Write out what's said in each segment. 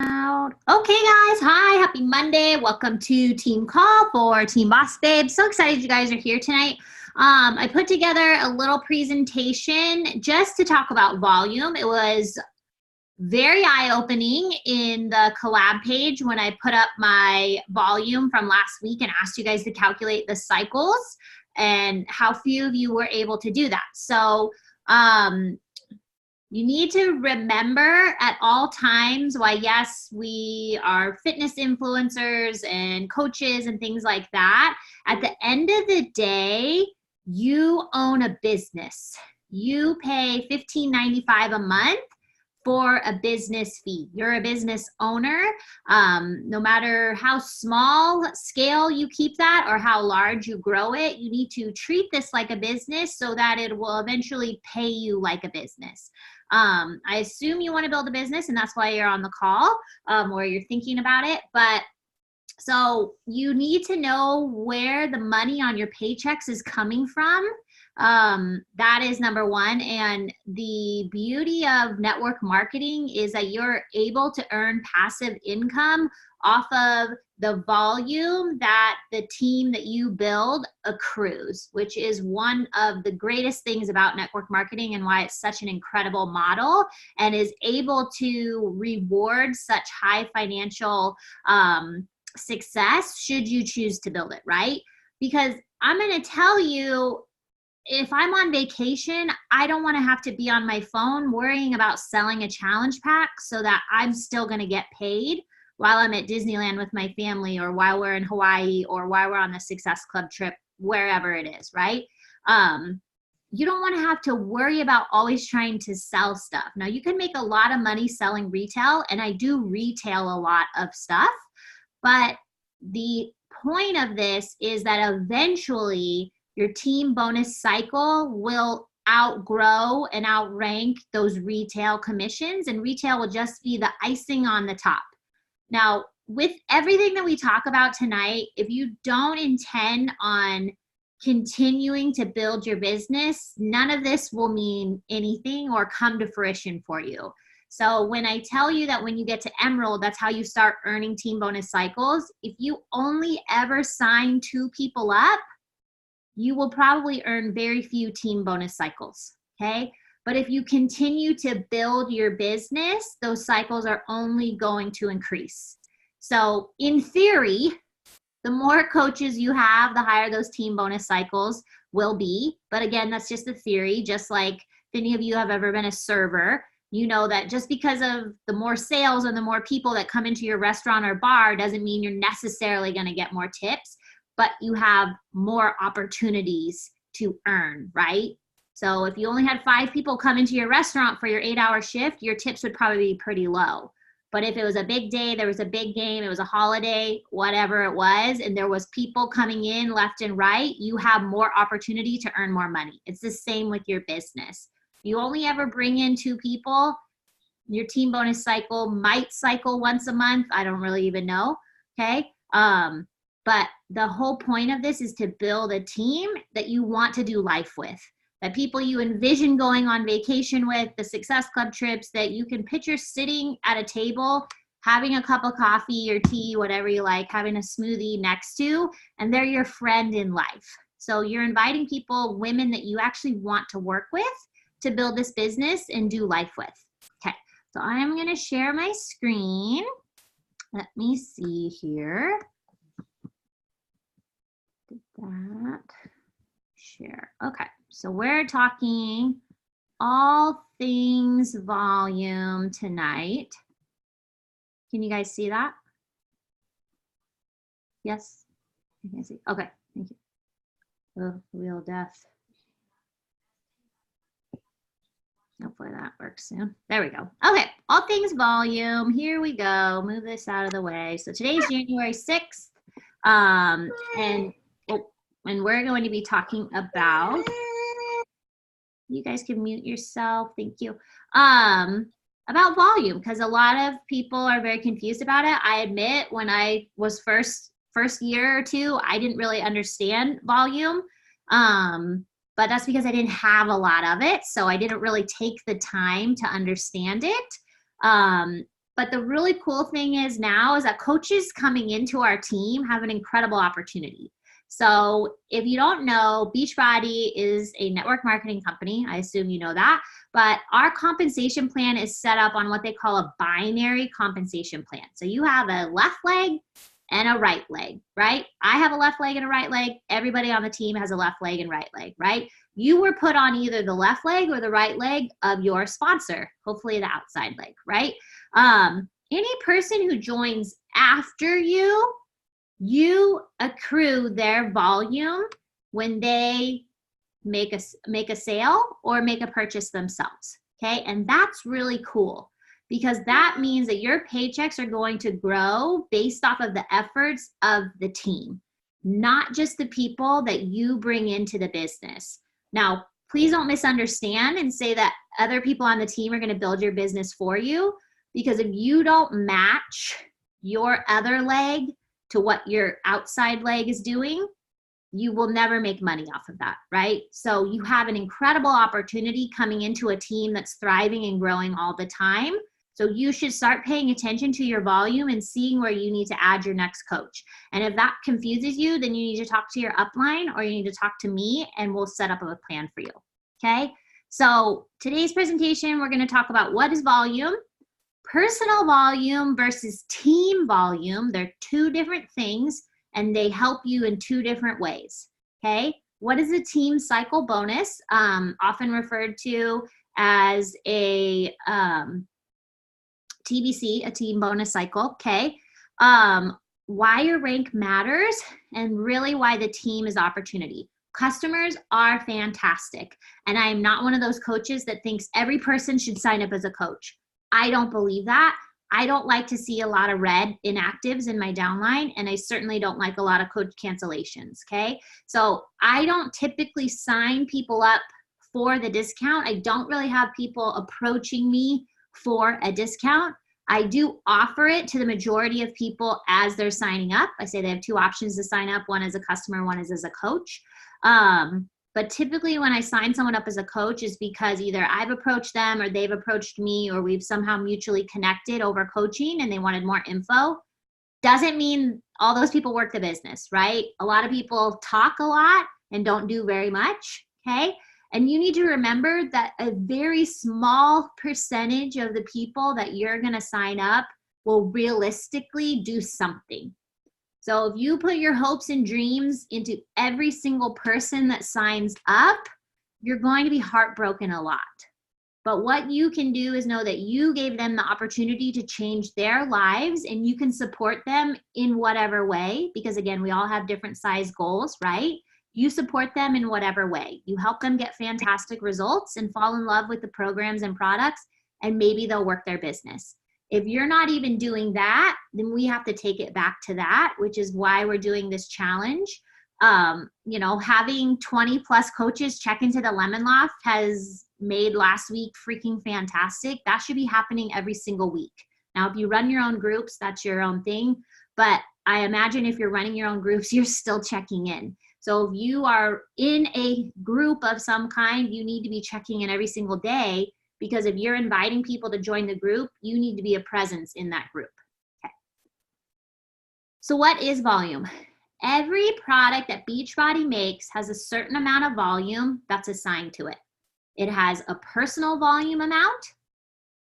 Okay, guys. Hi. Happy Monday. Welcome to Team Call for Team Boss Babe. So excited you guys are here tonight. I put together a little presentation just to talk about volume. It was very eye-opening in the collab page when I put up my volume from last week and asked you guys to calculate the cycles, and how few of you were able to do that. So you need to remember at all times why, yes, we are fitness influencers and coaches and things like that. At the end of the day, you own a business. You pay $15.95 a month for a business fee. You're a business owner. No matter how small scale you keep that or how large you grow it, you need to treat this like a business so that it will eventually pay you like a business. I assume you want to build a business, and that's why you're on the call, or you're thinking about it. But so you need to know where the money on your paychecks is coming from. That is number one. And the beauty of network marketing is that you're able to earn passive income off of the volume that the team that you build accrues, which is one of the greatest things about network marketing and why it's such an incredible model and is able to reward such high financial success should you choose to build it, right? Because I'm going to tell you, if I'm on vacation, I don't want to have to be on my phone worrying about selling a challenge pack so that I'm still going to get paid while I'm at Disneyland with my family, or while we're in Hawaii, or while we're on the Success Club trip, wherever it is, right? You don't want to have to worry about always trying to sell stuff. Now, you can make a lot of money selling retail, and I do retail a lot of stuff, but the point of this is that eventually your team bonus cycle will outgrow and outrank those retail commissions, and retail will just be the icing on the top. Now, with everything that we talk about tonight, if you don't intend on continuing to build your business, none of this will mean anything or come to fruition for you. So when I tell you that when you get to Emerald, that's how you start earning team bonus cycles, if you only ever sign 2 people up, you will probably earn very few team bonus cycles, okay? But if you continue to build your business, those cycles are only going to increase. So in theory, the more coaches you have, the higher those team bonus cycles will be. But again, that's just a theory. Just like if any of you have ever been a server, you know that just because of the more sales and the more people that come into your restaurant or bar doesn't mean you're necessarily going to get more tips, but you have more opportunities to earn, right? So if you only had 5 people come into your restaurant for your 8-hour shift, your tips would probably be pretty low. But if it was a big day, there was a big game, it was a holiday, whatever it was, and there was people coming in left and right, you have more opportunity to earn more money. It's the same with your business. You only ever bring in 2 people, your team bonus cycle might cycle once a month. I don't really even know, okay? But the whole point of this is to build a team that you want to do life with, that people you envision going on vacation with, the Success Club trips, that you can picture sitting at a table, having a cup of coffee or tea, whatever you like, having a smoothie next to, and they're your friend in life. So you're inviting people, women that you actually want to work with, to build this business and do life with. Okay, so I'm going to share my screen. Let me see here. Did that. Share. Okay, so we're talking all things volume tonight. Can you guys see that? Yes? You can see. Okay, thank you. Oh, wheel death. Hopefully that works soon. There we go. Okay, all things volume. Here we go. Move this out of the way. So today's January 6th. And we're going to be talking about, you guys can mute yourself, thank you, about volume, because a lot of people are very confused about it. I admit when I was first year or 2, I didn't really understand volume, but that's because I didn't have a lot of it, so I didn't really take the time to understand it. But the really cool thing is now is that coaches coming into our team have an incredible opportunity. So if you don't know, Beachbody is a network marketing company. I assume you know that. But our compensation plan is set up on what they call a binary compensation plan. So you have a left leg and a right leg, right? I have a left leg and a right leg. Everybody on the team has a left leg and right leg, right? You were put on either the left leg or the right leg of your sponsor, hopefully the outside leg, right? Any person who joins after you accrue their volume when they make a sale or make a purchase themselves, okay? And that's really cool because that means that your paychecks are going to grow based off of the efforts of the team, not just the people that you bring into the business. Now, please don't misunderstand and say that other people on the team are going to build your business for you, because if you don't match your other leg to what your outside leg is doing, you will never make money off of that, right? So you have an incredible opportunity coming into a team that's thriving and growing all the time. So you should start paying attention to your volume and seeing where you need to add your next coach. And if that confuses you, then you need to talk to your upline or you need to talk to me and we'll set up a plan for you, okay? So today's presentation, we're gonna talk about what is volume, personal volume versus team volume. They're two different things and they help you in two different ways, okay? What is a team cycle bonus? Often referred to as a TBC, a team bonus cycle, okay? Why your rank matters and really why the team is opportunity. Customers are fantastic. And I am not one of those coaches that thinks every person should sign up as a coach. I don't believe that. I don't like to see a lot of red inactives in my downline, and I certainly don't like a lot of coach cancellations, okay? So I don't typically sign people up for the discount. I don't really have people approaching me for a discount. I do offer it to the majority of people as they're signing up. I say they have two options to sign up. One as a customer, one is as a coach. But typically when I sign someone up as a coach is because either I've approached them or they've approached me or we've somehow mutually connected over coaching and they wanted more info. Doesn't mean all those people work the business, right? A lot of people talk a lot and don't do very much, okay? And you need to remember that a very small percentage of the people that you're gonna sign up will realistically do something. So if you put your hopes and dreams into every single person that signs up, you're going to be heartbroken a lot. But what you can do is know that you gave them the opportunity to change their lives and you can support them in whatever way, because again, we all have different size goals, right? You support them in whatever way. You help them get fantastic results and fall in love with the programs and products, and maybe they'll work their business. If you're not even doing that, then we have to take it back to that, which is why we're doing this challenge. You know, having 20 plus coaches check into the Lemon Loft has made last week freaking fantastic. That should be happening every single week. Now, if you run your own groups, that's your own thing. But I imagine if you're running your own groups, you're still checking in. So if you are in a group of some kind, you need to be checking in every single day, because if you're inviting people to join the group, you need to be a presence in that group. Okay. So what is volume? Every product that Beachbody makes has a certain amount of volume that's assigned to it. It has a personal volume amount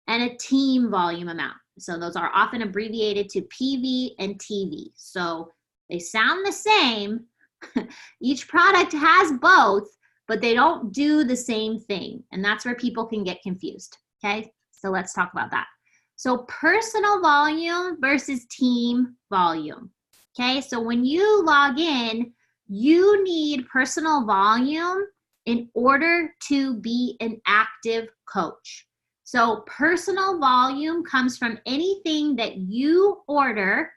and a team volume amount. So those are often abbreviated to PV and TV. So they sound the same. Each product has both, but they don't do the same thing. And that's where people can get confused, okay? So let's talk about that. So personal volume versus team volume, okay? So when you log in, you need personal volume in order to be an active coach. So personal volume comes from anything that you order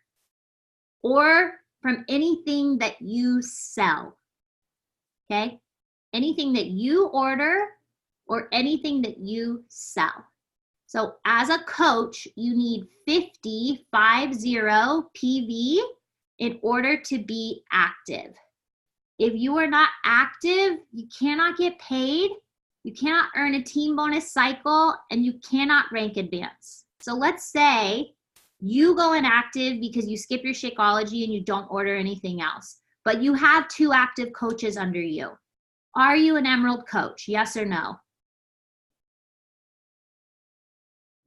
or from anything that you sell, okay? Anything that you order or anything that you sell. So as a coach, you need 50 PV in order to be active. If you are not active, you cannot get paid, you cannot earn a team bonus cycle, and you cannot rank advance. So let's say you go inactive because you skip your Shakeology and you don't order anything else, but you have 2 active coaches under you. Are you an Emerald coach? Yes or no?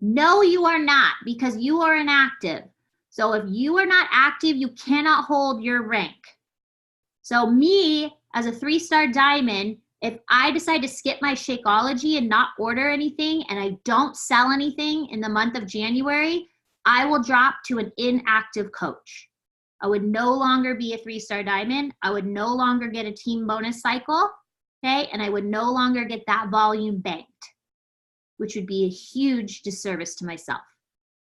No, you are not, because you are inactive. So if you are not active, you cannot hold your rank. So me, as a 3-star diamond, if I decide to skip my Shakeology and not order anything and I don't sell anything in the month of January, I will drop to an inactive coach. I would no longer be a 3-star diamond. I would no longer get a team bonus cycle, okay? And I would no longer get that volume banked, which would be a huge disservice to myself,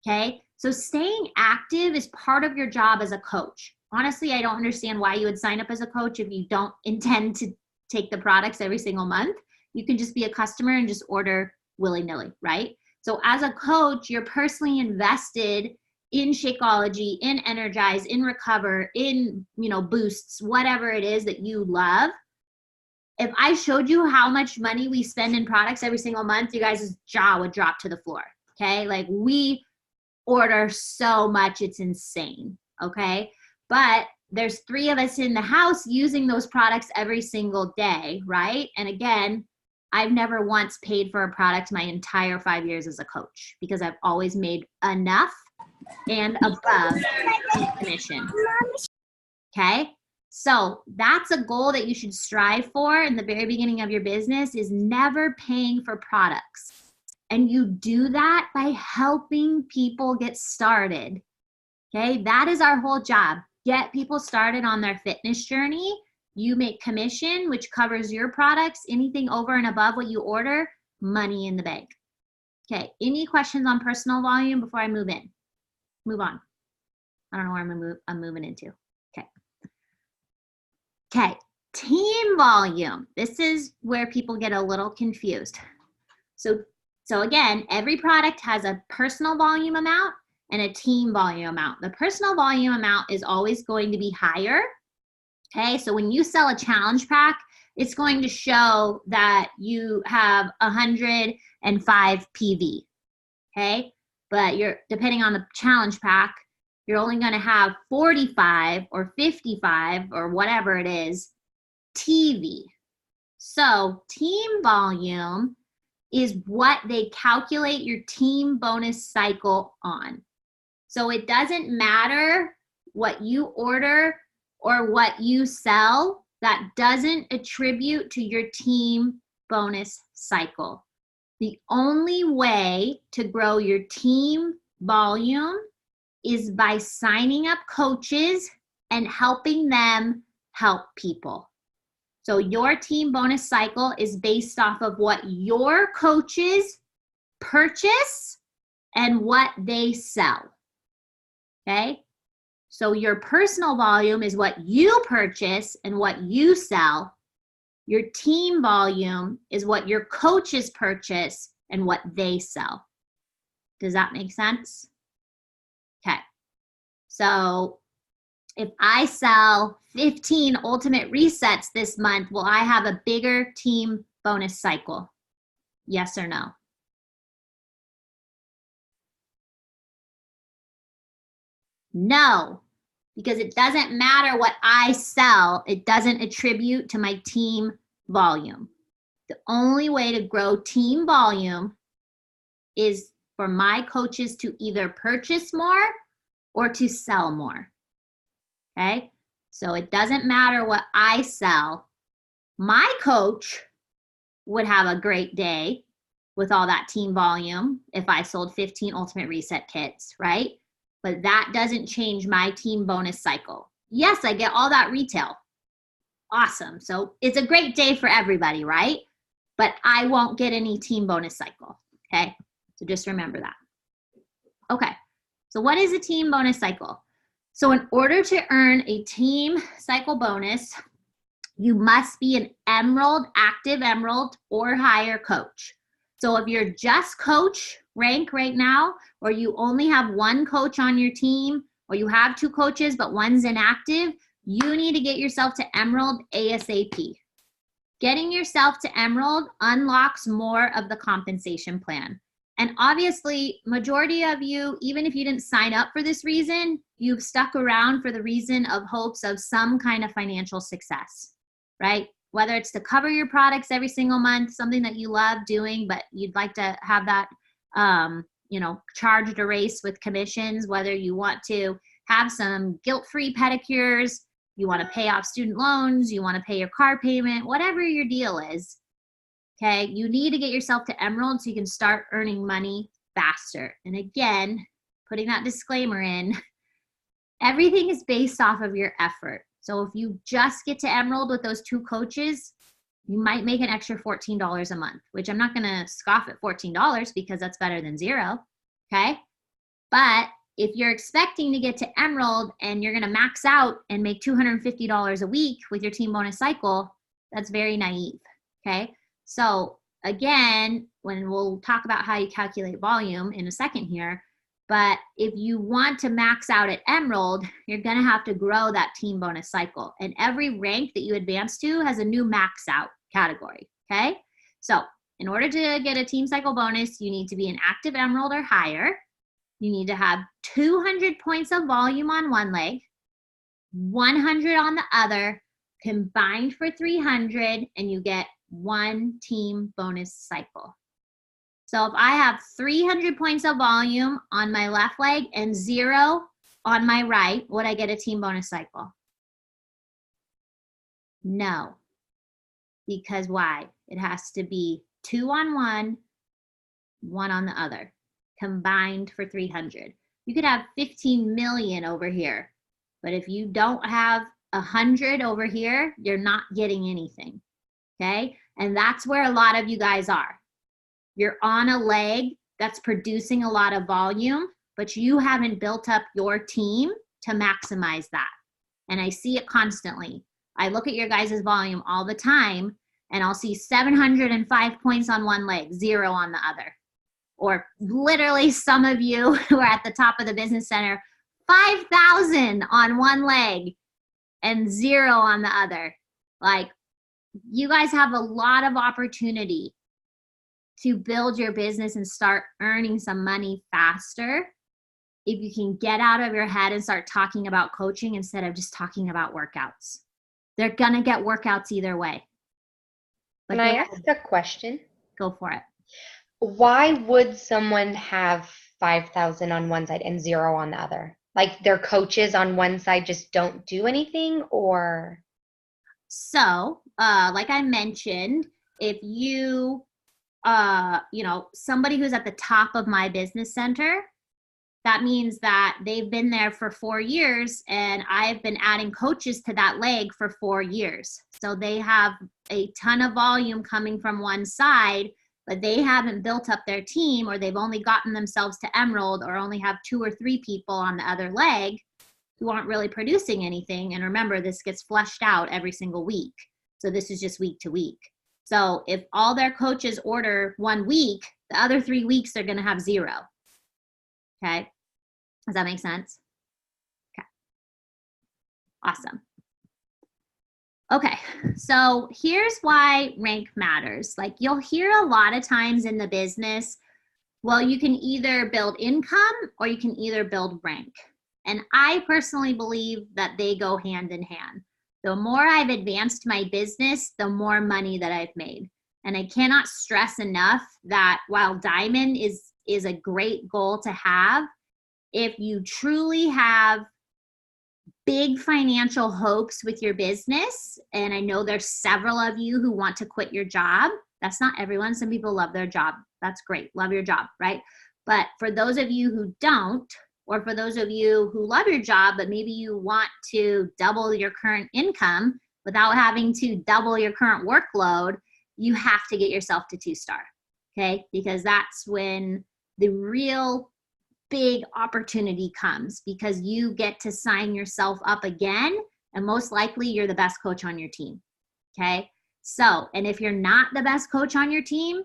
okay? So staying active is part of your job as a coach. Honestly, I don't understand why you would sign up as a coach if you don't intend to take the products every single month. You can just be a customer and just order willy-nilly, right? So as a coach, you're personally invested in Shakeology, in Energize, in Recover, in, boosts, whatever it is that you love. If I showed you how much money we spend in products every single month, you guys' jaw would drop to the floor, okay? Like, we order so much, it's insane, okay? But there's 3 of us in the house using those products every single day, right? And again, I've never once paid for a product my entire 5 years as a coach because I've always made enough and above commission, okay? So that's a goal that you should strive for in the very beginning of your business, is never paying for products. And you do that by helping people get started, okay? That is our whole job. Get people started on their fitness journey. You make commission, which covers your products. Anything over and above what you order, money in the bank. Okay, any questions on personal volume before I move on? I don't know where I'm moving into. Okay, team volume. This is where people get a little confused. So again, every product has a personal volume amount and a team volume amount. The personal volume amount is always going to be higher. Okay, so when you sell a challenge pack, it's going to show that you have 105 PV. Okay, but depending on the challenge pack, you're only going to have 45 or 55 or whatever it is TV. So team volume is what they calculate your team bonus cycle on. So it doesn't matter what you order or what you sell, that doesn't attribute to your team bonus cycle. The only way to grow your team volume is by signing up coaches and helping them help people. So your team bonus cycle is based off of what your coaches purchase and what they sell, okay? So your personal volume is what you purchase and what you sell. Your team volume is what your coaches purchase and what they sell. Does that make sense? Okay, so if I sell 15 ultimate resets this month, will I have a bigger team bonus cycle? Yes or no? No, because it doesn't matter what I sell. It doesn't attribute to my team volume. The only way to grow team volume is for my coaches to either purchase more or to sell more, okay? So it doesn't matter what I sell. My coach would have a great day with all that team volume if I sold 15 ultimate reset kits, right? But that doesn't change my team bonus cycle. Yes, I get all that retail. Awesome. So it's a great day for everybody, right? But I won't get any team bonus cycle, okay? So just remember that. Okay, so what is a team bonus cycle? So in order to earn a team cycle bonus, you must be an Emerald, active Emerald or higher coach. So if you're just coach rank right now, or you only have 1 coach on your team, or you have 2 coaches but one's inactive, you need to get yourself to Emerald ASAP. Getting yourself to Emerald unlocks more of the compensation plan. And obviously, majority of you, even if you didn't sign up for this reason, you've stuck around for the reason of hopes of some kind of financial success, right? Whether it's to cover your products every single month, something that you love doing, but you'd like to have that, charged erase with commissions, whether you want to have some guilt-free pedicures, you want to pay off student loans, you want to pay your car payment, whatever your deal is. Okay, you need to get yourself to Emerald so you can start earning money faster. And again, putting that disclaimer in, everything is based off of your effort. So if you just get to Emerald with those 2 coaches, you might make an extra $14 a month, which I'm not going to scoff at $14 because that's better than 0. Okay, but if you're expecting to get to Emerald and you're going to max out and make $250 a week with your team bonus cycle, that's very naive. Okay. So again, when we'll talk about how you calculate volume in a second here, but if you want to max out at Emerald, you're going to have to grow that team bonus cycle. And every rank that you advance to has a new max out category. Okay. So in order to get a team cycle bonus, you need to be an active Emerald or higher. You need to have 200 points of volume on one leg, 100 on the other, combined for 300, and you get 1 team bonus cycle. So if I have 300 points of volume on my left leg and 0 on my right, would I get a team bonus cycle? No. Because why? It has to be 2 on one, 1 on the other, combined for 300. You could have 15 million over here, but if you don't have 100 over here, you're not getting anything. Okay? And that's where a lot of you guys are. You're on a leg that's producing a lot of volume, but you haven't built up your team to maximize that. And I see it constantly. I look at your guys' volume all the time, and I'll see 705 points on one leg, 0 on the other. Or literally some of you who are at the top of the business center, 5,000 on one leg and 0 on the other. Like, you guys have a lot of opportunity to build your business and start earning some money faster if you can get out of your head and start talking about coaching instead of just talking about workouts. They're going to get workouts either way. But Can I ask a question? Go for it. Why would someone have 5,000 on one side and 0 on the other? Like their coaches on one side just don't do anything, or? So, like I mentioned, if you, somebody who's at the top of my business center, that means that they've been there for 4 years and I've been adding coaches to that leg for 4 years. So they have a ton of volume coming from one side, but they haven't built up their team, or they've only gotten themselves to Emerald, or only have 2 or 3 people on the other leg who aren't really producing anything. And remember, this gets fleshed out every single week. So this is just week to week. So if all their coaches order 1 week, the other 3 weeks they're going to have 0. Okay. Does that make sense? Okay. Awesome. Okay. So here's why rank matters. Like, you'll hear a lot of times in the business, well, you can either build income or you can either build rank. And I personally believe that they go hand in hand. The more I've advanced my business, the more money that I've made. And I cannot stress enough that while diamond is a great goal to have, if you truly have big financial hopes with your business, and I know there's several of you who want to quit your job. That's not everyone. Some people love their job. That's great. Love your job, right? But for those of you who don't, or for those of you who love your job, but maybe you want to double your current income without having to double your current workload, you have to get yourself to 2-star, okay? Because that's when the real big opportunity comes, because you get to sign yourself up again, and most likely you're the best coach on your team, okay? So, and if you're not the best coach on your team,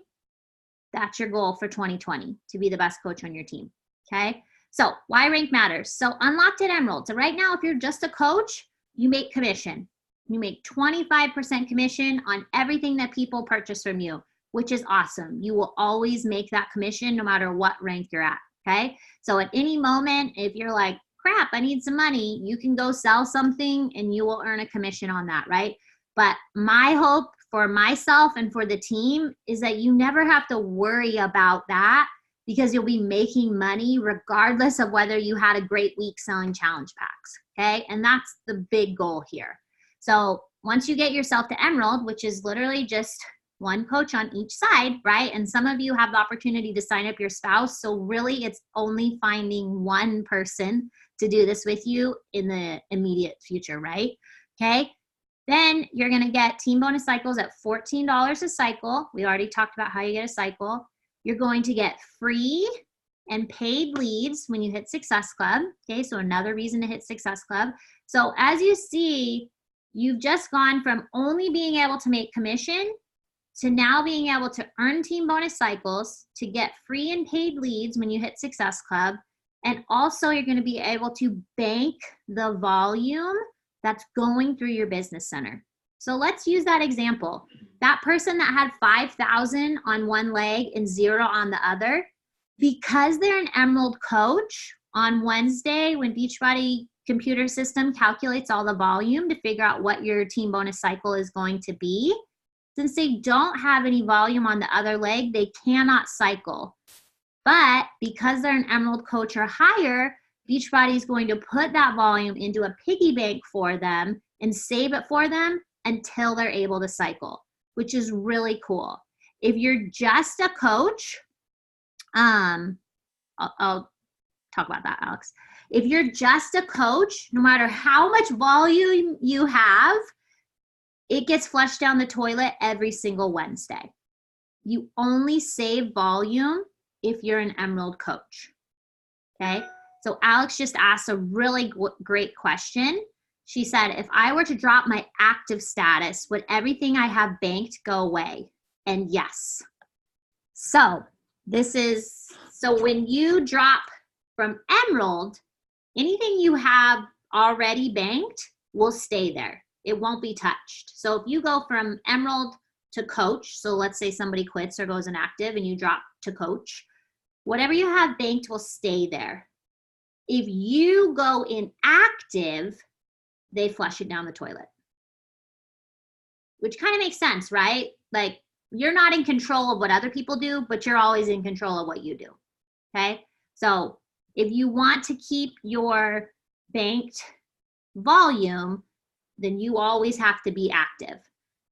that's your goal for 2020, to be the best coach on your team, okay? So why rank matters? So unlocked at Emerald. So right now, if you're just a coach, you make commission. You make 25% commission on everything that people purchase from you. which is awesome. You will always make that commission no matter what rank you're at, okay? So at any moment, if you're like, crap, I need some money, you can go sell something and you will earn a commission on that, right? But my hope for myself and for the team is that you never have to worry about that, because you'll be making money regardless of whether you had a great week selling challenge packs, okay? And that's the big goal here. So once you get yourself to Emerald, which is literally just one coach on each side, right? And some of you have the opportunity to sign up your spouse. So really it's only finding one person to do this with you in the immediate future, right? Okay. Then you're going to get team bonus cycles at $14 a cycle. We already talked about how you get a cycle. You're going to get free and paid leads when you hit Success Club. Okay, so another reason to hit Success Club. So as you see, you've just gone from only being able to make commission to now being able to earn team bonus cycles, to get free and paid leads when you hit Success Club. And also you're going to be able to bank the volume that's going through your business center. So let's use that example. That person that had 5,000 on one leg and 0 on the other, because they're an Emerald coach, on Wednesday when Beachbody computer system calculates all the volume to figure out what your team bonus cycle is going to be, since they don't have any volume on the other leg, they cannot cycle. But because they're an Emerald coach or higher, Beachbody is going to put that volume into a piggy bank for them and save it for them until they're able to cycle, which is really cool. If you're just a coach, I'll talk about that, Alex. If you're just a coach, no matter how much volume you have, it gets flushed down the toilet every single Wednesday. You only save volume if you're an Emerald coach, okay? So Alex just asked a really great question. She said, if I were to drop my active status, would everything I have banked go away? And yes. So when you drop from Emerald, anything you have already banked will stay there. It won't be touched. So if you go from Emerald to coach, so let's say somebody quits or goes inactive and you drop to coach, whatever you have banked will stay there. If you go inactive, they flush it down the toilet. Which kind of makes sense, right? Like, you're not in control of what other people do, but you're always in control of what you do, okay? So if you want to keep your banked volume, then you always have to be active.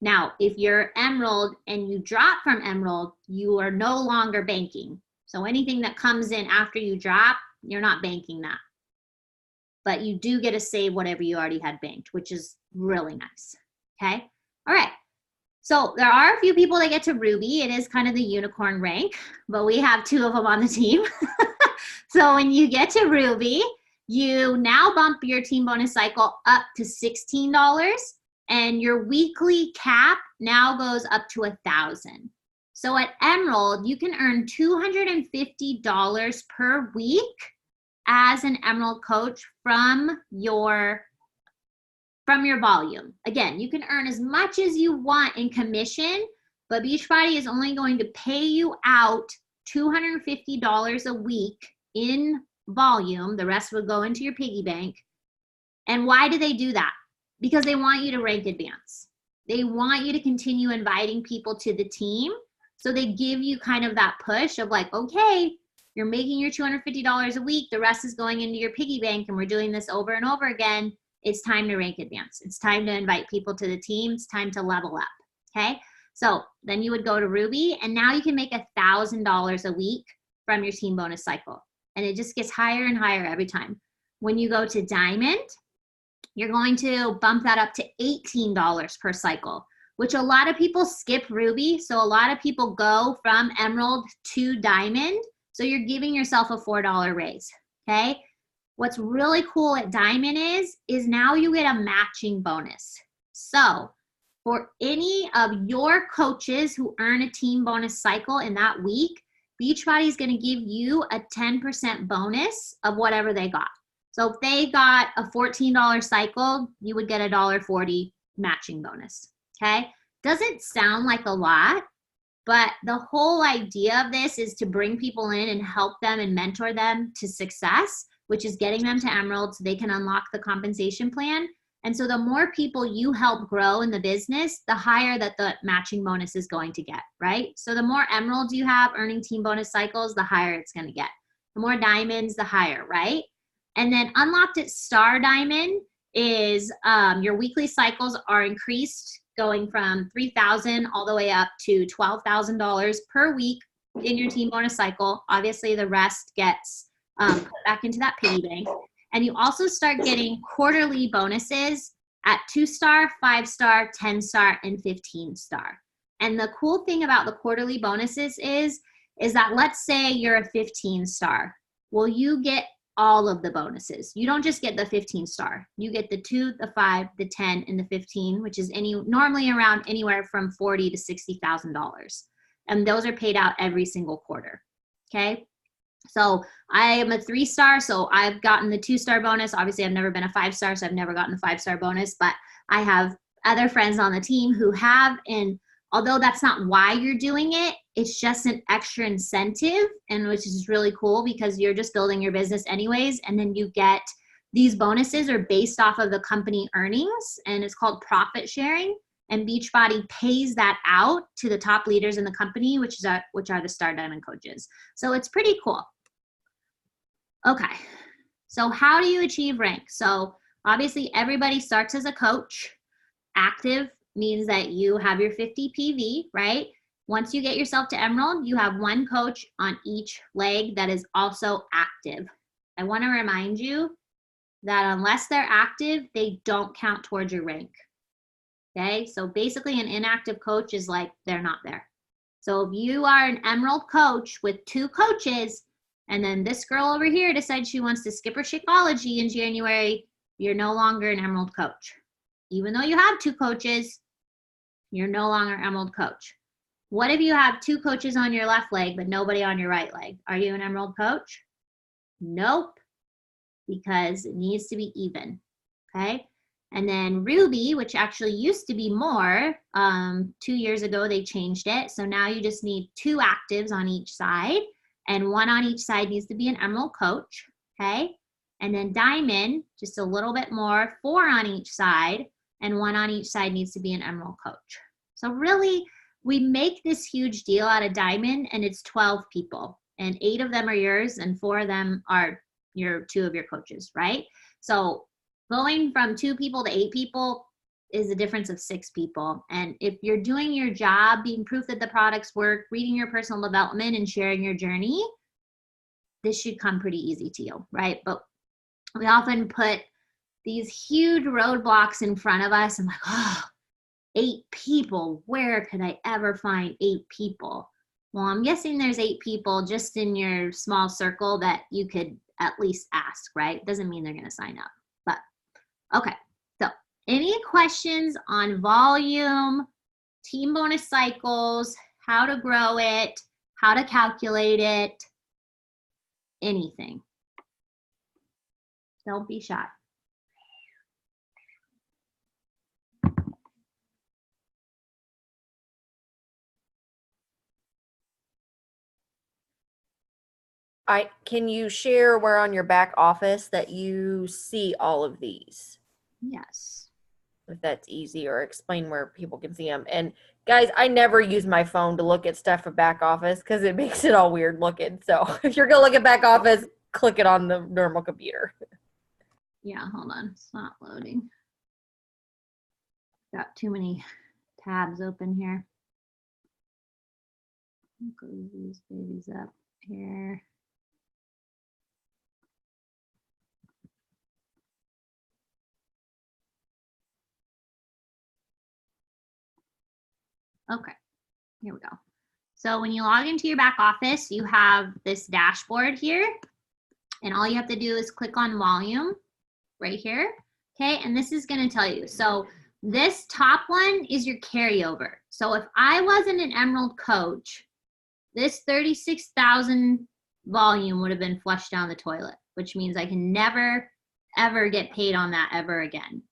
Now, if you're Emerald and you drop from Emerald, you are no longer banking. So anything that comes in after you drop, you're not banking that. But you do get to save whatever you already had banked, which is really nice, okay? All right, so there are a few people that get to Ruby. It is kind of the unicorn rank, but we have 2 of them on the team. So when you get to Ruby, you now bump your team bonus cycle up to $16, and your weekly cap now goes up to $1,000. So at Emerald, you can earn $250 per week as an Emerald coach from your volume. Again, you can earn as much as you want in commission, but Beachbody is only going to pay you out $250 a week in volume. The rest would go into your piggy bank. And why do they do that? Because they want you to rank advance. They want you to continue inviting people to the team. So they give you kind of that push of like, okay, you're making your $250 a week. The rest is going into your piggy bank, and we're doing this over and over again. It's time to rank advance. It's time to invite people to the team. It's time to level up, okay? So then you would go to Ruby, and now you can make $1,000 a week from your team bonus cycle. And it just gets higher and higher every time. When you go to Diamond, you're going to bump that up to $18 per cycle, which a lot of people skip Ruby. So a lot of people go from Emerald to Diamond. So you're giving yourself a $4 raise, okay? What's really cool at Diamond is now you get a matching bonus. So for any of your coaches who earn a team bonus cycle in that week, Beachbody is going to give you a 10% bonus of whatever they got. So if they got a $14 cycle, you would get a $1.40 matching bonus, okay? Doesn't sound like a lot, But the whole idea of this is to bring people in and help them and mentor them to success, which is getting them to Emerald so they can unlock the compensation plan. And so the more people you help grow in the business, the higher that the matching bonus is going to get, right? So the more Emeralds you have earning team bonus cycles, the higher it's going to get. The more diamonds, the higher, right? And then unlocked at Star Diamond is your weekly cycles are increased, going from $3,000 all the way up to $12,000 per week in your team bonus cycle. Obviously, the rest gets put back into that piggy bank. And you also start getting quarterly bonuses at 2-star, 5-star, 10-star, and 15-star. And the cool thing about the quarterly bonuses is that let's say you're a 15-star. Well, you get all of the bonuses. You don't just get the 15-star. You get the 2, the 5, the 10, and the 15, which is normally around anywhere from $40,000 to $60,000. And those are paid out every single quarter. Okay. So I am a 3-star, so I've gotten the 2-star bonus. Obviously, I've never been a 5-star, so I've never gotten a 5-star bonus, but I have other friends on the team who have, and although that's not why you're doing it, it's just an extra incentive, and which is really cool because you're just building your business anyways, and then you get these bonuses are based off of the company earnings, and it's called profit sharing, and Beachbody pays that out to the top leaders in the company, which are the Star Diamond coaches. So it's pretty cool. Okay, so how do you achieve rank? So obviously everybody starts as a coach. Active means that you have your 50 PV, right? Once you get yourself to Emerald, you have one coach on each leg that is also active. I want to remind you that unless they're active, they don't count towards your rank. Okay, so basically an inactive coach is like they're not there. So if you are an Emerald coach with 2 coaches, and then this girl over here decides she wants to skip her Shakeology in January, you're no longer an Emerald coach. Even though you have 2 coaches, you're no longer Emerald coach. What if you have 2 coaches on your left leg, but nobody on your right leg? Are you an Emerald coach? Nope, because it needs to be even, okay? And then Ruby, which actually used to be more, 2 years ago, they changed it. So now you just need 2 actives on each side, and 1 on each side needs to be an Emerald coach, okay? And then Diamond, just a little bit more, 4 on each side, and 1 on each side needs to be an Emerald coach. So really, we make this huge deal out of Diamond, and it's 12 people, and 8 of them are yours, and 4 of them are 2 of your coaches, right? So going from 2 people to 8 people is a difference of 6 people. And if you're doing your job, being proof that the products work, reading your personal development, and sharing your journey, this should come pretty easy to you, right? But we often put these huge roadblocks in front of us and like, oh, 8 people, where could I ever find 8 people? Well, I'm guessing there's 8 people just in your small circle that you could at least ask, right? Doesn't mean they're going to sign up, but okay. So any questions on volume, team bonus cycles, how to grow it, how to calculate it, anything? Don't be shy. Can you share where on your back office that you see all of these? Yes. If that's easy, or explain where people can see them. And guys, I never use my phone to look at stuff for back office because it makes it all weird looking. So if you're going to look at back office, click it on the normal computer. Yeah, hold on. It's not loading. Got too many tabs open here. Close these babies up here. Okay, here we go. So when you log into your back office, you have this dashboard here, and all you have to do is click on volume right here. Okay, and this is going to tell you. So this top one is your carryover. So if I wasn't an Emerald coach, this 36,000 volume would have been flushed down the toilet, which means I can never, ever get paid on that ever again.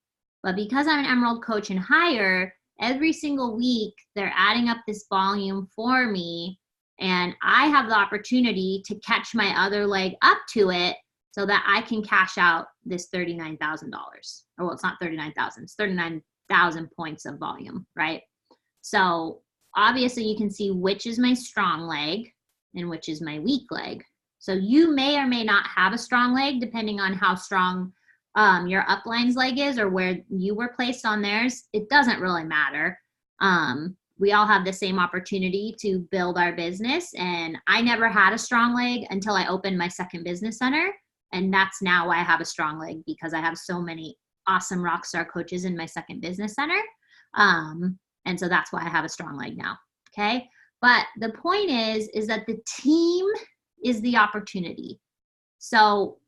But because I'm an Emerald coach and higher, every single week, they're adding up this volume for me, and I have the opportunity to catch my other leg up to it so that I can cash out this $39,000. Or well, it's not 39,000, it's 39,000 points of volume, right? So obviously you can see which is my strong leg and which is my weak leg. So you may or may not have a strong leg depending on how strong your upline's leg is or where you were placed on theirs. It doesn't really matter. We all have the same opportunity to build our business. And I never had a strong leg until I opened my second business center. And that's now why I have a strong leg, because I have so many awesome rock star coaches in my second business center. And so that's why I have a strong leg now. Okay. But the point is that the team is the opportunity. So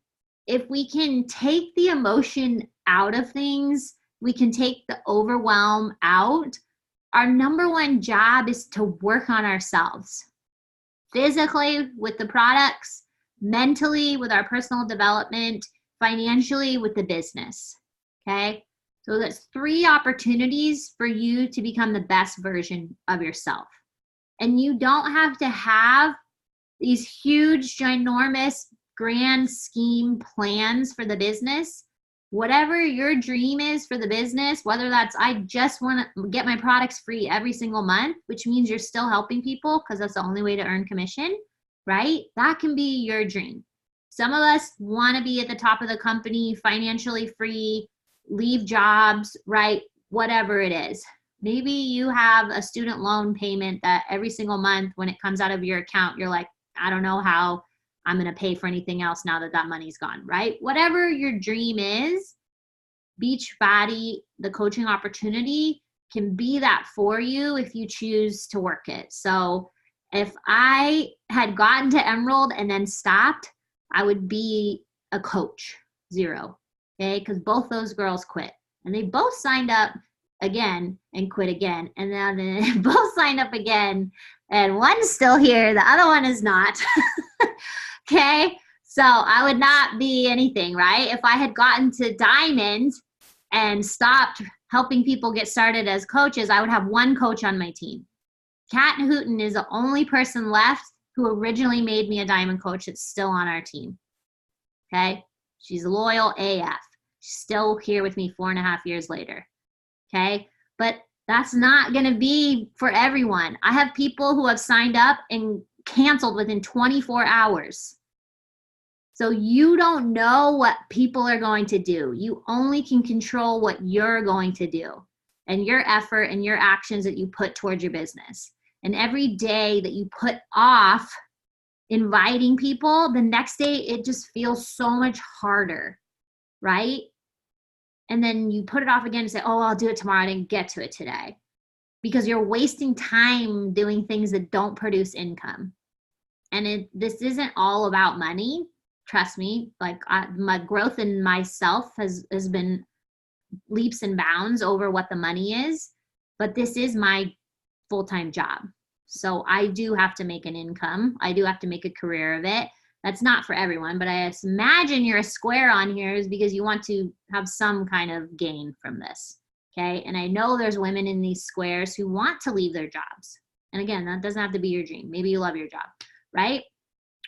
if we can take the emotion out of things, we can take the overwhelm out. Our number one job is to work on ourselves, physically with the products, mentally with our personal development, financially with the business. Okay. So that's 3 opportunities for you to become the best version of yourself. And you don't have to have these huge, ginormous, grand scheme plans for the business. Whatever your dream is for the business, whether that's I just want to get my products free every single month, which means you're still helping people because that's the only way to earn commission, right? That can be your dream. Some of us want to be at the top of the company, financially free, leave jobs, right? Whatever it is. Maybe you have a student loan payment that every single month when it comes out of your account, you're like, I don't know how I'm going to pay for anything else now that that money's gone, right? Whatever your dream is, Beachbody, the coaching opportunity, can be that for you if you choose to work it. So if I had gotten to Emerald and then stopped, I would be a coach, 0. Okay, because both those girls quit. And they both signed up again and quit again. And then they both signed up again. And one's still here, the other one is not. Okay, so I would not be anything, right? If I had gotten to Diamond and stopped helping people get started as coaches, I would have 1 coach on my team. Kat Hooten is the only person left who originally made me a Diamond coach that's still on our team. Okay, she's loyal AF. She's still here with me 4.5 years later. Okay, but that's not going to be for everyone. I have people who have signed up and canceled within 24 hours. So you don't know what people are going to do. You only can control what you're going to do and your effort and your actions that you put towards your business. And every day that you put off inviting people, the next day it just feels so much harder, right? And then you put it off again and say, oh, I'll do it tomorrow. I didn't get to it today. Because you're wasting time doing things that don't produce income. And this isn't all about money. Trust me, like my growth in myself has been leaps and bounds over what the money is. But this is my full-time job. So I do have to make an income. I do have to make a career of it. That's not for everyone, but I imagine you're a square on here is because you want to have some kind of gain from this. Okay. And I know there's women in these squares who want to leave their jobs. And again, that doesn't have to be your dream. Maybe you love your job, right?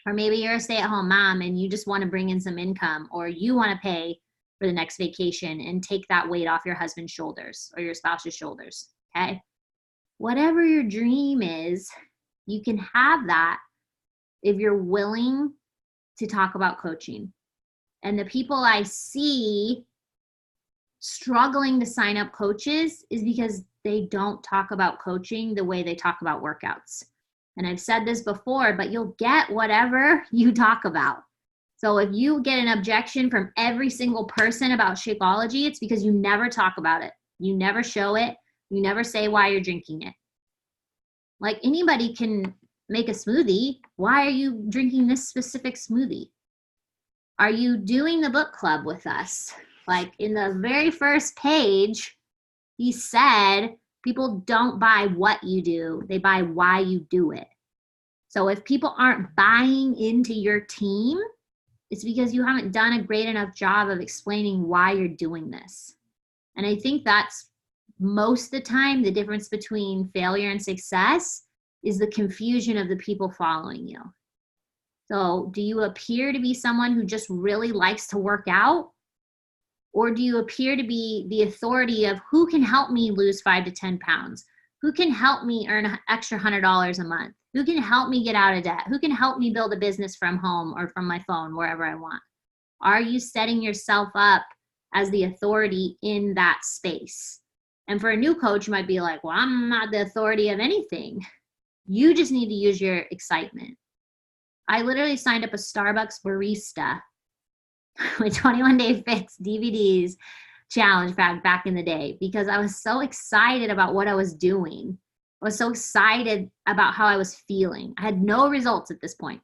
Or maybe you're a stay-at-home mom and you just want to bring in some income, or you want to pay for the next vacation and take that weight off your husband's shoulders or your spouse's shoulders. Okay. Whatever your dream is, you can have that if you're willing to talk about coaching. And the people I see struggling to sign up coaches is because they don't talk about coaching the way they talk about workouts. And I've said this before, but you'll get whatever you talk about. So if you get an objection from every single person about Shakeology, it's because you never talk about it. You never show it. You never say why you're drinking it. Like anybody can make a smoothie. Why are you drinking this specific smoothie? Are you doing the book club with us? Like in the very first page, he said, people don't buy what you do. They buy why you do it. So if people aren't buying into your team, it's because you haven't done a great enough job of explaining why you're doing this. And I think that's most of the time, the difference between failure and success is the confusion of the people following you. So do you appear to be someone who just really likes to work out? Or do you appear to be the authority of who can help me lose 5 to 10 pounds? Who can help me earn an extra $100 a month? Who can help me get out of debt? Who can help me build a business from home or from my phone, wherever I want? Are you setting yourself up as the authority in that space? And for a new coach, you might be like, well, I'm not the authority of anything. You just need to use your excitement. I literally signed up a Starbucks barista with 21 Day Fix DVDs challenge back in the day because I was so excited about what I was doing. I was so excited about how I was feeling. I had no results at this point.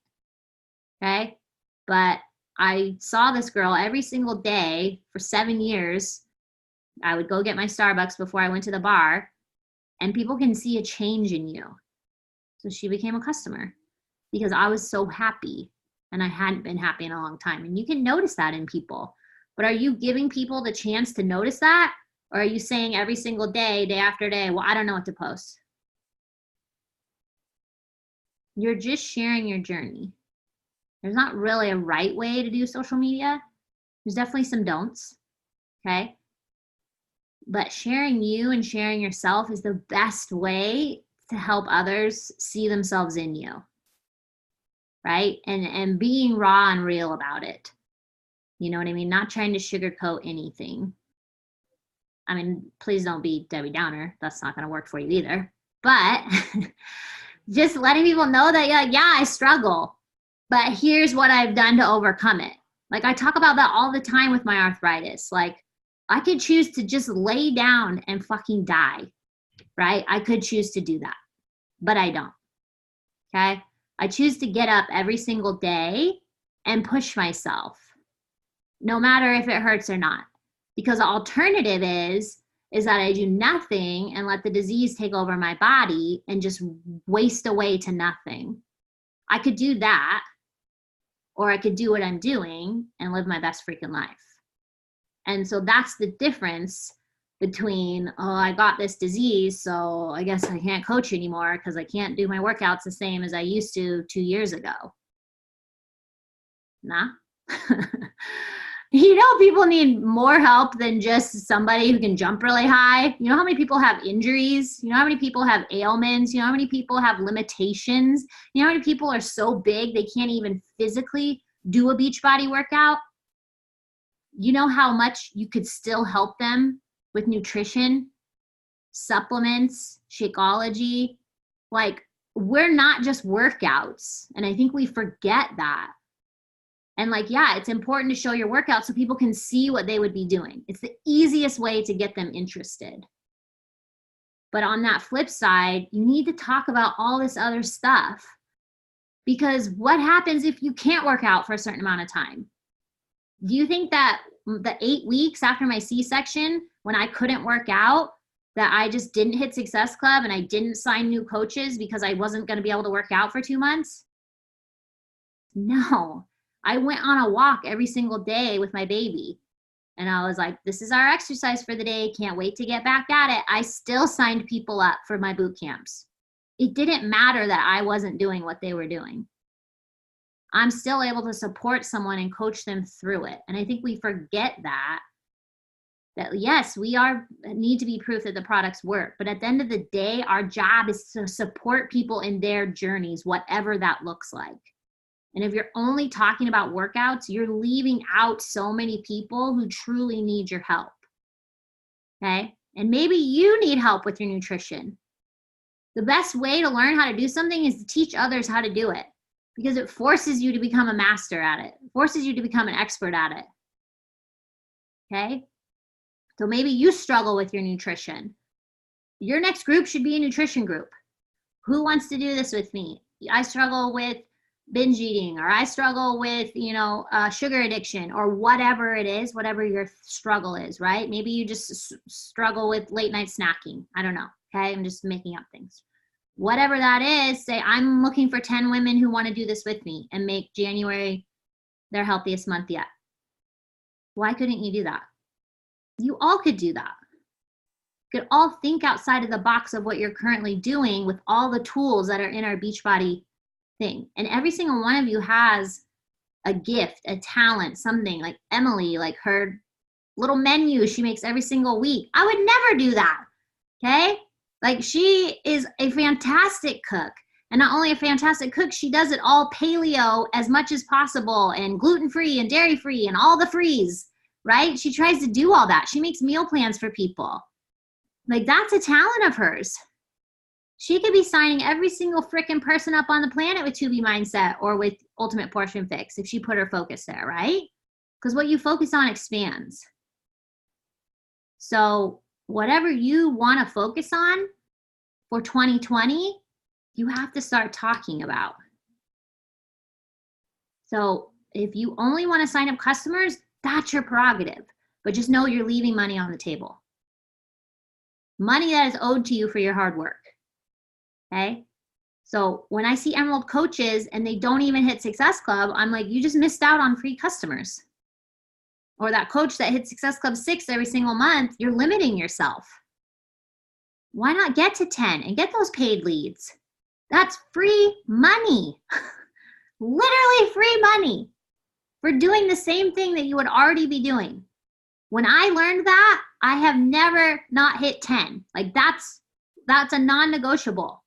Okay. But I saw this girl every single day for 7 years. I would go get my Starbucks before I went to the bar, and people can see a change in you. So she became a customer because I was so happy, and I hadn't been happy in a long time. And you can notice that in people. But are you giving people the chance to notice that? Or are you saying every single day, day after day, well, I don't know what to post? You're just sharing your journey. There's not really a right way to do social media. There's definitely some don'ts, okay? But sharing you and sharing yourself is the best way to help others see themselves in you, right? And being raw and real about it. You know what I mean? Not trying to sugarcoat anything. I mean, please don't be Debbie Downer. That's not going to work for you either. But just letting people know that, yeah, I struggle. But here's what I've done to overcome it. Like I talk about that all the time with my arthritis. Like I could choose to just lay down and fucking die, right? I could choose to do that, but I don't, okay? I choose to get up every single day and push myself, no matter if it hurts or not. Because the alternative is that I do nothing and let the disease take over my body and just waste away to nothing. I could do that, or I could do what I'm doing and live my best freaking life. And so that's the difference between, oh, I got this disease, so I guess I can't coach anymore because I can't do my workouts the same as I used to 2 years ago. Nah. You know, people need more help than just somebody who can jump really high. You know how many people have injuries? You know how many people have ailments? You know how many people have limitations? You know how many people are so big they can't even physically do a Beachbody workout? You know how much you could still help them with nutrition, supplements, Shakeology? Like, we're not just workouts. And I think we forget that. And like, yeah, it's important to show your workout so people can see what they would be doing. It's the easiest way to get them interested. But on that flip side, you need to talk about all this other stuff. Because what happens if you can't work out for a certain amount of time? Do you think that the 8 weeks after my C-section, when I couldn't work out, that I just didn't hit Success Club and I didn't sign new coaches because I wasn't going to be able to work out for 2 months? No. I went on a walk every single day with my baby. And I was like, this is our exercise for the day. Can't wait to get back at it. I still signed people up for my boot camps. It didn't matter that I wasn't doing what they were doing. I'm still able to support someone and coach them through it. And I think we forget that yes, we need to be proof that the products work. But at the end of the day, our job is to support people in their journeys, whatever that looks like. And if you're only talking about workouts, you're leaving out so many people who truly need your help. Okay? And maybe you need help with your nutrition. The best way to learn how to do something is to teach others how to do it, because it forces you to become a master at it. It forces you to become an expert at it. Okay? So maybe you struggle with your nutrition. Your next group should be a nutrition group. Who wants to do this with me? I struggle with binge eating, or I struggle with, sugar addiction, or whatever it is, whatever your struggle is, right? Maybe you just struggle with late night snacking. I don't know. Okay. I'm just making up things. Whatever that is, say, I'm looking for 10 women who want to do this with me and make January their healthiest month yet. Why couldn't you do that? You all could do that. could all think outside of the box of what you're currently doing with all the tools that are in our Beachbody thing. And every single one of you has a gift, a talent, something. Like Emily, like her little menu she makes every single week. I would never do that. Okay? Like she is a fantastic cook. And not only a fantastic cook, she does it all paleo as much as possible and gluten-free and dairy-free and all the frees, right? She tries to do all that. She makes meal plans for people. Like that's a talent of hers. She could be signing every single freaking person up on the planet with 2B Mindset or with Ultimate Portion Fix if she put her focus there, right? Because what you focus on expands. So whatever you want to focus on for 2020, you have to start talking about. So if you only want to sign up customers, that's your prerogative. But just know you're leaving money on the table. Money that is owed to you for your hard work. Okay? So when I see Emerald coaches and they don't even hit Success Club, I'm like, you just missed out on free customers. Or that coach that hits Success Club 6 every single month, you're limiting yourself. Why not get to 10 and get those paid leads? That's free money. Literally free money for doing the same thing that you would already be doing. When I learned that, I have never not hit 10. Like that's a non-negotiable.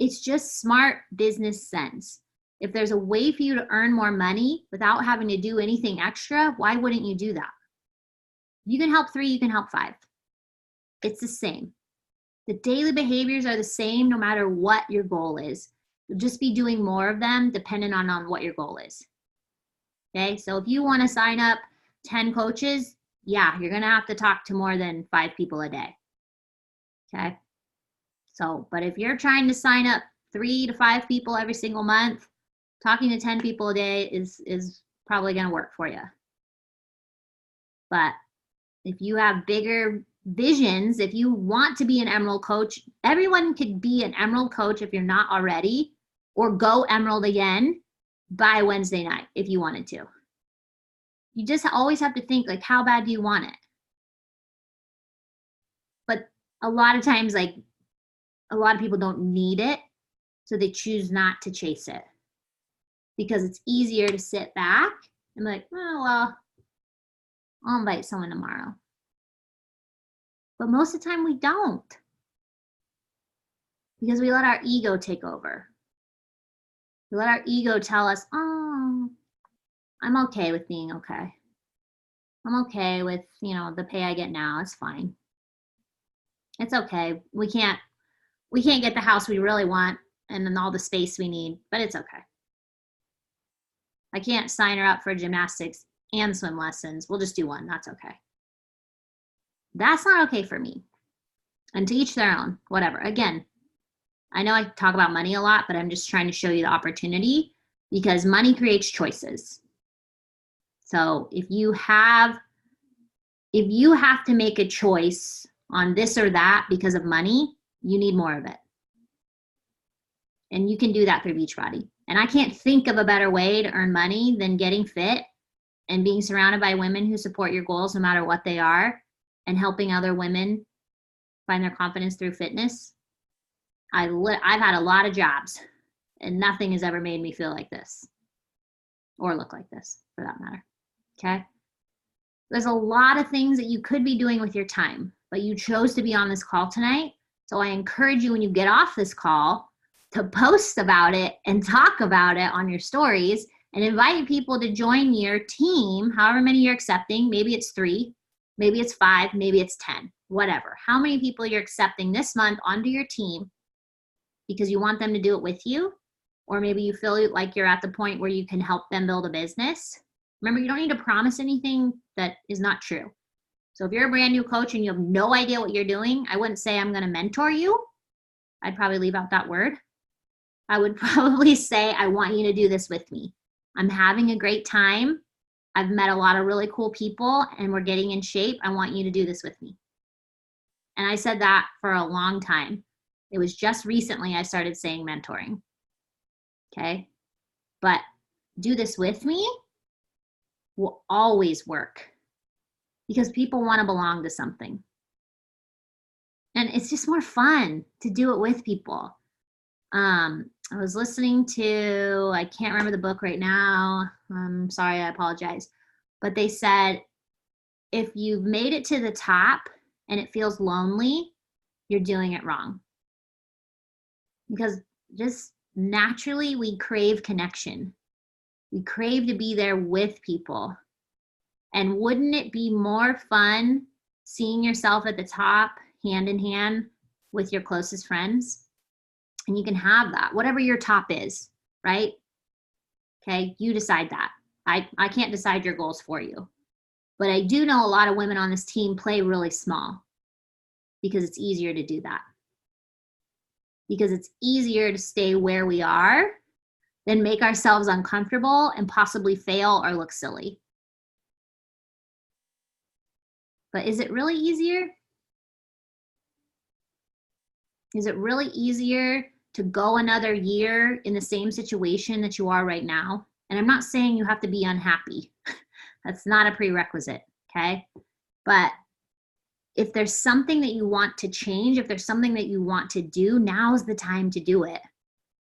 It's just smart business sense. If there's a way for you to earn more money without having to do anything extra, why wouldn't you do that? You can help 3, you can help 5. It's the same. The daily behaviors are the same no matter what your goal is. You'll just be doing more of them depending on what your goal is. Okay, so if you want to sign up 10 coaches, yeah, you're going to have to talk to more than 5 people a day. Okay, so, but if you're trying to sign up 3 to 5 people every single month, talking to 10 people a day is probably going to work for you. But if you have bigger visions, if you want to be an Emerald coach, everyone could be an Emerald coach if you're not already, or go Emerald again by Wednesday night if you wanted to. You just always have to think, like, how bad do you want it? But a lot of times, like, a lot of people don't need it, so they choose not to chase it because it's easier to sit back and be like, oh, well, I'll invite someone tomorrow. But most of the time we don't, because we let our ego take over. We let our ego tell us, oh, I'm okay with being okay. I'm okay with, the pay I get now. It's fine. It's okay. We can't get the house we really want and then all the space we need, but it's okay. I can't sign her up for gymnastics and swim lessons. We'll just do one. That's okay. That's not okay for me. And to each their own, whatever. Again, I know I talk about money a lot, but I'm just trying to show you the opportunity because money creates choices. So if you have to make a choice on this or that because of money, you need more of it. And you can do that through Beachbody. And I can't think of a better way to earn money than getting fit and being surrounded by women who support your goals no matter what they are, and helping other women find their confidence through fitness. I've had a lot of jobs and nothing has ever made me feel like this or look like this for that matter. Okay. There's a lot of things that you could be doing with your time, but you chose to be on this call tonight. So I encourage you when you get off this call to post about it and talk about it on your stories and invite people to join your team, however many you're accepting. Maybe it's 3, maybe it's 5, maybe it's 10, whatever. How many people you're accepting this month onto your team because you want them to do it with you, or maybe you feel like you're at the point where you can help them build a business. Remember, you don't need to promise anything that is not true. So if you're a brand new coach and you have no idea what you're doing, I wouldn't say I'm going to mentor you. I'd probably leave out that word. I would probably say, I want you to do this with me. I'm having a great time. I've met a lot of really cool people and we're getting in shape. I want you to do this with me. And I said that for a long time. It was just recently I started saying mentoring. Okay. But do this with me will always work because people want to belong to something. And it's just more fun to do it with people. I was listening to, I can't remember the book right now. I'm sorry, I apologize. But they said, if you've made it to the top and it feels lonely, you're doing it wrong. Because just naturally we crave connection. We crave to be there with people. And wouldn't it be more fun seeing yourself at the top, hand in hand with your closest friends? And you can have that, whatever your top is, right? Okay, you decide that. I can't decide your goals for you. But I do know a lot of women on this team play really small because it's easier to do that. Because it's easier to stay where we are than make ourselves uncomfortable and possibly fail or look silly. But is it really easier? Is it really easier to go another year in the same situation that you are right now? And I'm not saying you have to be unhappy. That's not a prerequisite, okay? But if there's something that you want to change, if there's something that you want to do, now's the time to do it.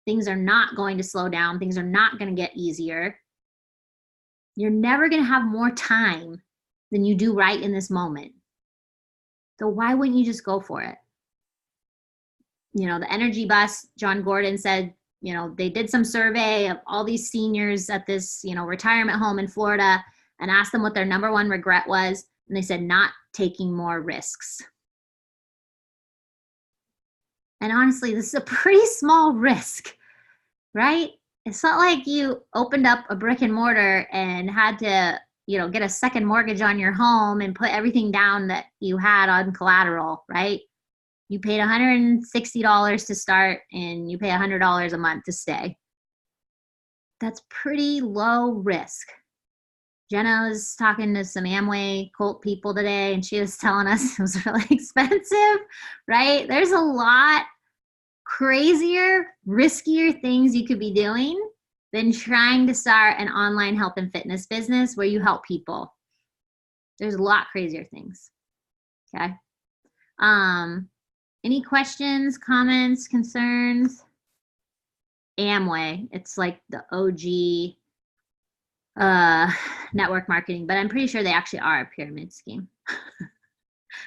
Things are not going to slow down. Things are not going to get easier. You're never going to have more time than you do right in this moment. So why wouldn't you just go for it? You know, the energy bus, John Gordon said, you know, they did some survey of all these seniors at this, you know, retirement home in Florida and asked them what their number one regret was. And they said, not taking more risks. And honestly, this is a pretty small risk, right? It's not like you opened up a brick and mortar and had to, you know, get a second mortgage on your home and put everything down that you had on collateral, right? You paid $160 to start and you pay $100 a month to stay. That's pretty low risk. Jenna was talking to some Amway Colt people today and she was telling us it was really expensive, right? There's a lot crazier, riskier things you could be doing than trying to start an online health and fitness business where you help people. There's a lot crazier things, okay? Any questions, comments, concerns? Amway, it's like the OG network marketing, but I'm pretty sure they actually are a pyramid scheme.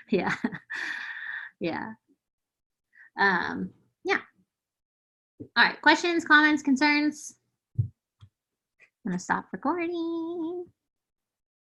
Yeah. Yeah. Yeah. All right, questions, comments, concerns? I'm gonna stop recording.